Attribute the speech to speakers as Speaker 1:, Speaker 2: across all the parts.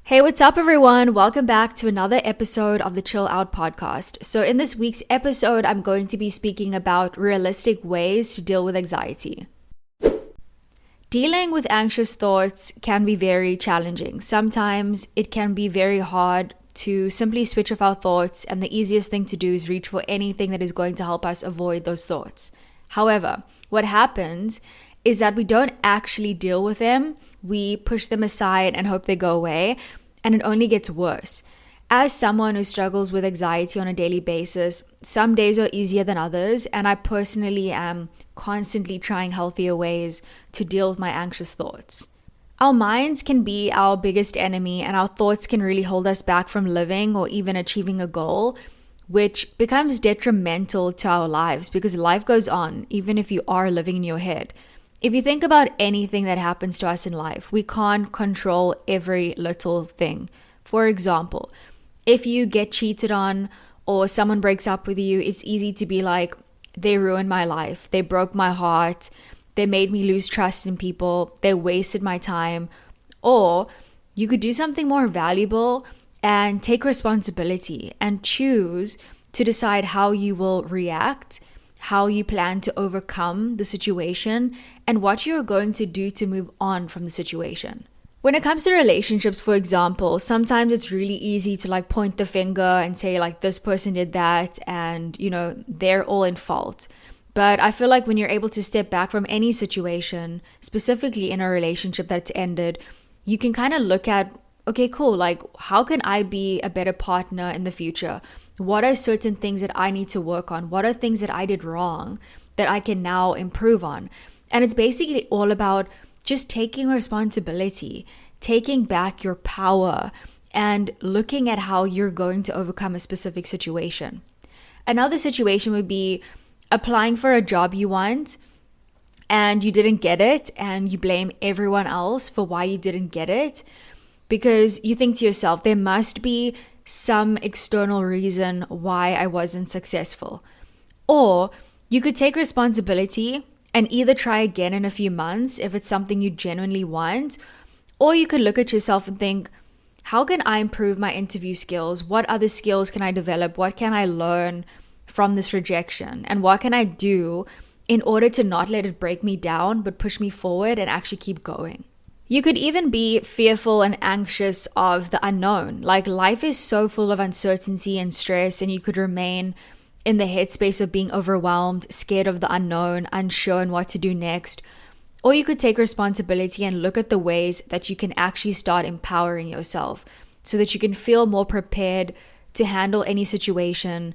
Speaker 1: Hey, what's up, everyone? Welcome back to another episode of the Chill Out podcast. So, in this week's episode, I'm going to be speaking about realistic ways to deal with anxiety. Dealing with anxious thoughts can be very challenging. Sometimes it can be very hard to simply switch off our thoughts, and the easiest thing to do is reach for anything that is going to help us avoid those thoughts. However, what happens is that we don't actually deal with them. We push them aside and hope they go away, and it only gets worse. As someone who struggles with anxiety on a daily basis, some days are easier than others, and I personally am constantly trying healthier ways to deal with my anxious thoughts. Our minds can be our biggest enemy, and our thoughts can really hold us back from living or even achieving a goal, which becomes detrimental to our lives because life goes on even if you are living in your head. If you think about anything that happens to us in life, we can't control every little thing. For example, if you get cheated on or someone breaks up with you, it's easy to be like, they ruined my life, they broke my heart, they made me lose trust in people, they wasted my time. Or you could do something more valuable and take responsibility and choose to decide how you will react, how you plan to overcome the situation, and what you're going to do to move on from the situation. When it comes to relationships, for example, sometimes it's really easy to point the finger and say this person did that and they're all in fault. But I feel like when you're able to step back from any situation, specifically in a relationship that's ended, you can kind of look at, okay, cool, how can I be a better partner in the future? What are certain things that I need to work on? What are things that I did wrong that I can now improve on? And it's basically all about just taking responsibility, taking back your power, and looking at how you're going to overcome a specific situation. Another situation would be applying for a job you want and you didn't get it, and you blame everyone else for why you didn't get it because you think to yourself, there must be some external reason why I wasn't successful. Or you could take responsibility and either try again in a few months if it's something you genuinely want, or you could look at yourself and think, how can I improve my interview skills? What other skills can I develop? What can I learn from this rejection? And what can I do in order to not let it break me down, but push me forward and actually keep going? You could even be fearful and anxious of the unknown. Life is so full of uncertainty and stress, and you could remain in the headspace of being overwhelmed, scared of the unknown, unsure on what to do next. Or you could take responsibility and look at the ways that you can actually start empowering yourself so that you can feel more prepared to handle any situation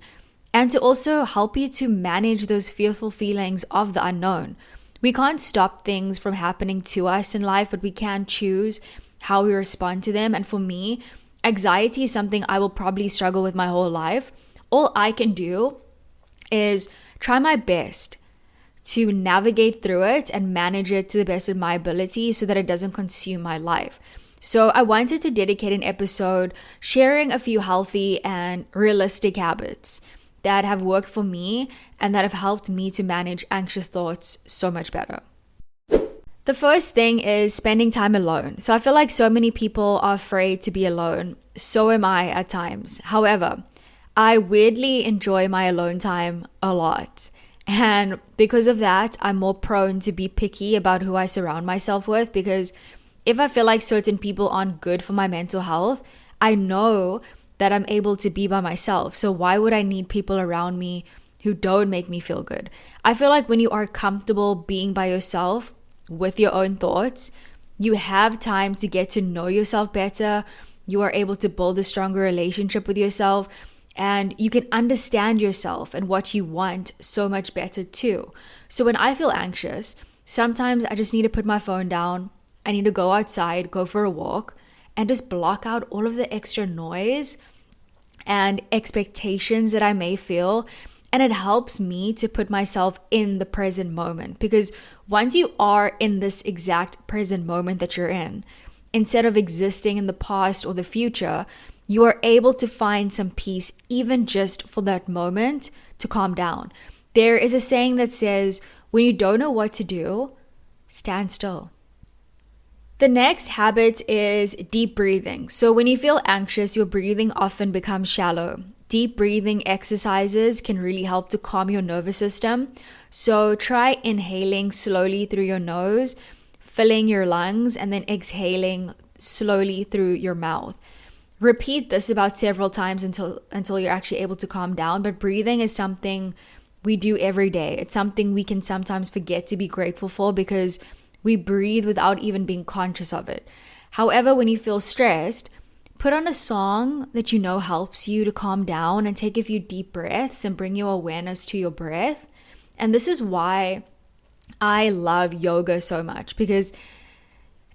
Speaker 1: and to also help you to manage those fearful feelings of the unknown. We can't stop things from happening to us in life, but we can choose how we respond to them. And for me, anxiety is something I will probably struggle with my whole life. All I can do is try my best to navigate through it and manage it to the best of my ability so that it doesn't consume my life. So I wanted to dedicate an episode sharing a few healthy and realistic habits that have worked for me and that have helped me to manage anxious thoughts so much better. The first thing is spending time alone. So I feel like so many people are afraid to be alone. So am I at times. However, I weirdly enjoy my alone time a lot. And because of that, I'm more prone to be picky about who I surround myself with, because if I feel like certain people aren't good for my mental health, I know that I'm able to be by myself. So why would I need people around me who don't make me feel good? I feel like when you are comfortable being by yourself with your own thoughts, you have time to get to know yourself better. You are able to build a stronger relationship with yourself, and you can understand yourself and what you want so much better too. So when I feel anxious, sometimes I just need to put my phone down. I need to go outside, go for a walk, and just block out all of the extra noise and expectations that I may feel. And it helps me to put myself in the present moment, because once you are in this exact present moment that you're in, instead of existing in the past or the future, you are able to find some peace even just for that moment to calm down. There is a saying that says, when you don't know what to do, stand still. The next habit is deep breathing. So when you feel anxious, your breathing often becomes shallow. Deep breathing exercises can really help to calm your nervous system. So try inhaling slowly through your nose, filling your lungs, and then exhaling slowly through your mouth. Repeat this about several times until you're actually able to calm down. But breathing is something we do every day. It's something we can sometimes forget to be grateful for because we breathe without even being conscious of it. However, when you feel stressed, put on a song that you know helps you to calm down and take a few deep breaths and bring your awareness to your breath. And this is why I love yoga so much, because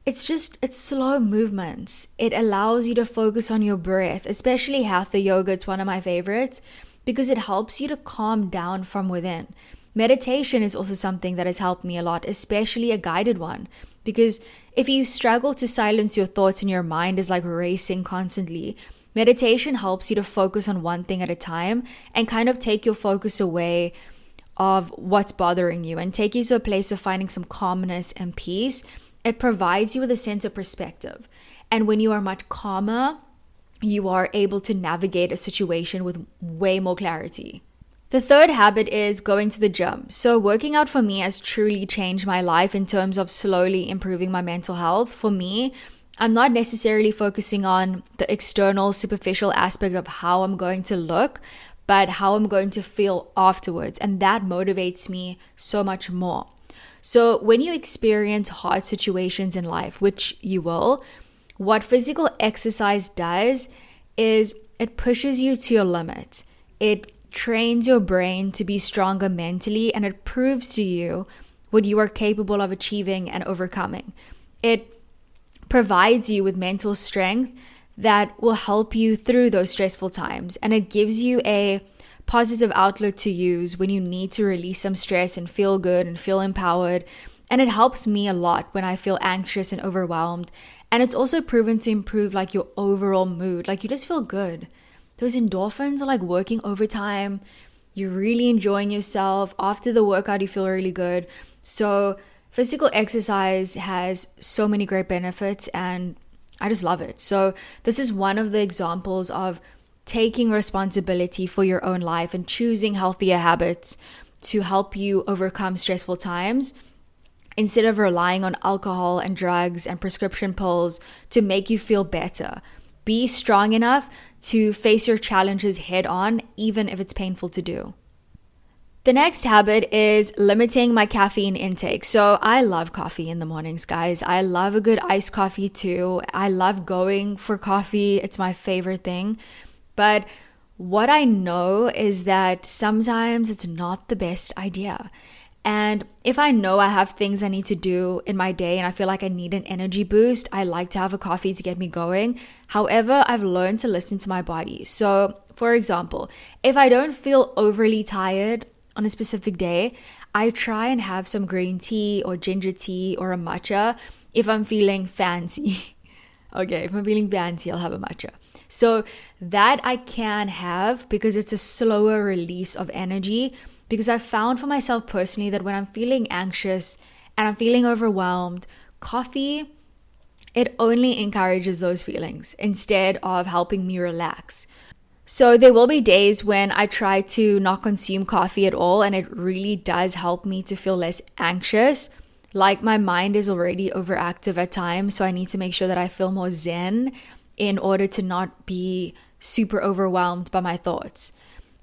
Speaker 1: it's slow movements. It allows you to focus on your breath, especially hatha yoga. It's one of my favorites because it helps you to calm down from within. Meditation is also something that has helped me a lot, especially a guided one, because if you struggle to silence your thoughts and your mind is like racing constantly, meditation helps you to focus on one thing at a time and kind of take your focus away of what's bothering you and take you to a place of finding some calmness and peace. It provides you with a sense of perspective. And when you are much calmer, you are able to navigate a situation with way more clarity. The third habit is going to the gym. So working out for me has truly changed my life in terms of slowly improving my mental health. For me, I'm not necessarily focusing on the external, superficial aspect of how I'm going to look, but how I'm going to feel afterwards. And that motivates me so much more. So when you experience hard situations in life, which you will, what physical exercise does is it pushes you to your limit. It trains your brain to be stronger mentally, and it proves to you what you are capable of achieving and overcoming. It provides you with mental strength that will help you through those stressful times, and it gives you a positive outlook to use when you need to release some stress and feel good and feel empowered. And it helps me a lot when I feel anxious and overwhelmed. And it's also proven to improve like your overall mood. Like you just feel good. Those endorphins are like working overtime. You're really enjoying yourself. After the workout, you feel really good. So physical exercise has so many great benefits and I just love it. So this is one of the examples of taking responsibility for your own life and choosing healthier habits to help you overcome stressful times instead of relying on alcohol and drugs and prescription pills to make you feel better. Be strong enough to face your challenges head on, even if it's painful to do. The next habit is limiting my caffeine intake. So I love coffee in the mornings, guys. I love a good iced coffee too. I love going for coffee. It's my favorite thing. But what I know is that sometimes it's not the best idea. And if I know I have things I need to do in my day and I feel like I need an energy boost, I like to have a coffee to get me going. However, I've learned to listen to my body. So, for example, if I don't feel overly tired on a specific day, I try and have some green tea or ginger tea or a matcha if I'm feeling fancy. Okay, if I'm feeling fancy, I'll have a matcha. So that I can have because it's a slower release of energy. Because I've found for myself personally that when I'm feeling anxious and I'm feeling overwhelmed, coffee, it only encourages those feelings instead of helping me relax. So there will be days when I try to not consume coffee at all, and it really does help me to feel less anxious. Like my mind is already overactive at times, so I need to make sure that I feel more zen in order to not be super overwhelmed by my thoughts.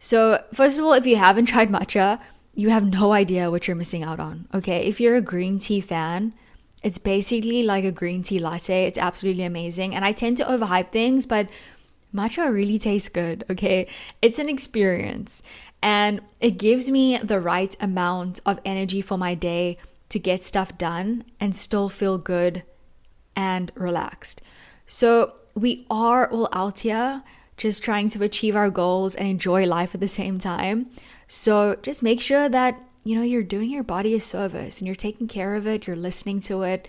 Speaker 1: So first of all, if you haven't tried matcha, you have no idea what you're missing out on, okay? If you're a green tea fan, it's basically like a green tea latte. It's absolutely amazing. And I tend to overhype things, but matcha really tastes good, okay? It's an experience. And it gives me the right amount of energy for my day to get stuff done and still feel good and relaxed. So we are all out here just trying to achieve our goals and enjoy life at the same time. So just make sure that, you're doing your body a service and you're taking care of it, you're listening to it,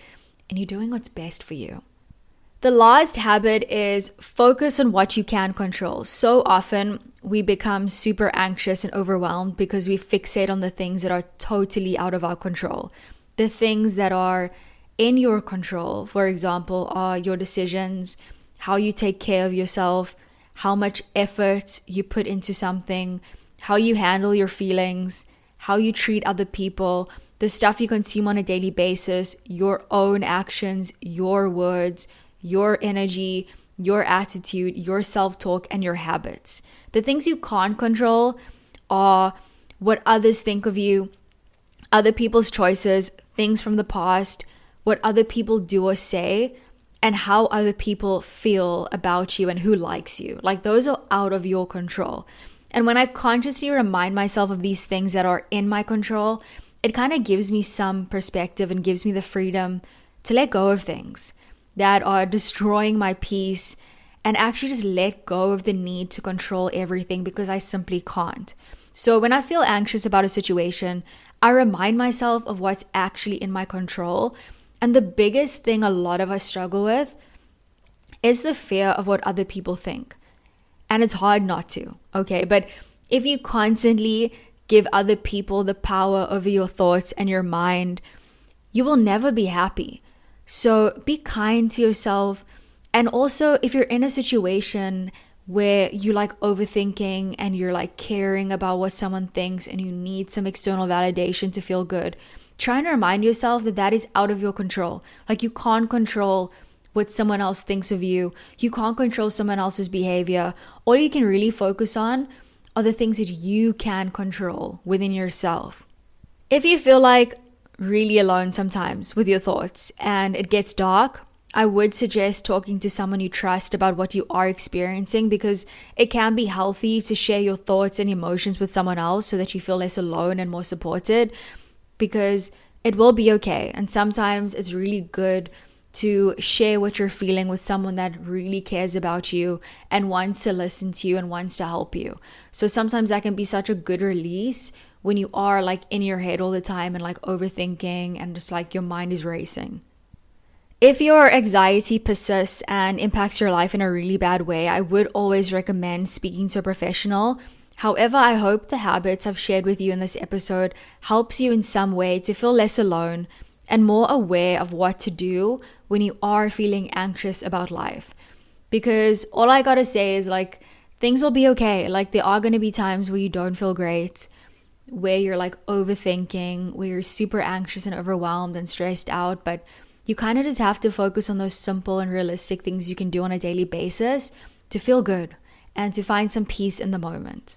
Speaker 1: and you're doing what's best for you. The last habit is focus on what you can control. So often we become super anxious and overwhelmed because we fixate on the things that are totally out of our control. The things that are in your control, for example, are your decisions, how you take care of yourself, how much effort you put into something, how you handle your feelings, how you treat other people, the stuff you consume on a daily basis, your own actions, your words, your energy, your attitude, your self-talk, and your habits. The things you can't control are what others think of you, other people's choices, things from the past, what other people do or say, and how other people feel about you and who likes you. Like, those are out of your control. And when I consciously remind myself of these things that are in my control, it kind of gives me some perspective and gives me the freedom to let go of things that are destroying my peace and actually just let go of the need to control everything, because I simply can't. So when I feel anxious about a situation, I remind myself of what's actually in my control. And the biggest thing a lot of us struggle with is the fear of what other people think. And it's hard not to, okay? But if you constantly give other people the power over your thoughts and your mind, you will never be happy. So be kind to yourself. And also, if you're in a situation where you like overthinking and you're like caring about what someone thinks and you need some external validation to feel good, try and remind yourself that that is out of your control. Like, you can't control what someone else thinks of you. You can't control someone else's behavior. All you can really focus on are the things that you can control within yourself. If you feel like really alone sometimes with your thoughts and it gets dark, I would suggest talking to someone you trust about what you are experiencing, because it can be healthy to share your thoughts and emotions with someone else so that you feel less alone and more supported, because it will be okay. And sometimes it's really good to share what you're feeling with someone that really cares about you and wants to listen to you and wants to help you. So sometimes that can be such a good release when you are like in your head all the time and like overthinking and just like your mind is racing. If your anxiety persists and impacts your life in a really bad way, I would always recommend speaking to a professional. However, I hope the habits I've shared with you in this episode helps you in some way to feel less alone and more aware of what to do when you are feeling anxious about life. Because all I gotta say is like, things will be okay. Like, there are gonna be times where you don't feel great, where you're like overthinking, where you're super anxious and overwhelmed and stressed out, but you kind of just have to focus on those simple and realistic things you can do on a daily basis to feel good and to find some peace in the moment.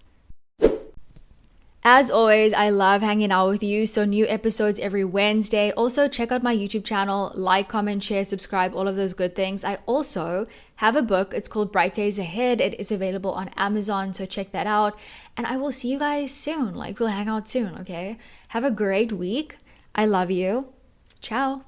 Speaker 1: As always, I love hanging out with you. So new episodes every Wednesday. Also, check out my YouTube channel, like, comment, share, subscribe, all of those good things. I also have a book. It's called Bright Days Ahead. It is available on Amazon, so check that out. And I will see you guys soon. Like, we'll hang out soon, okay? Have a great week. I love you. Ciao.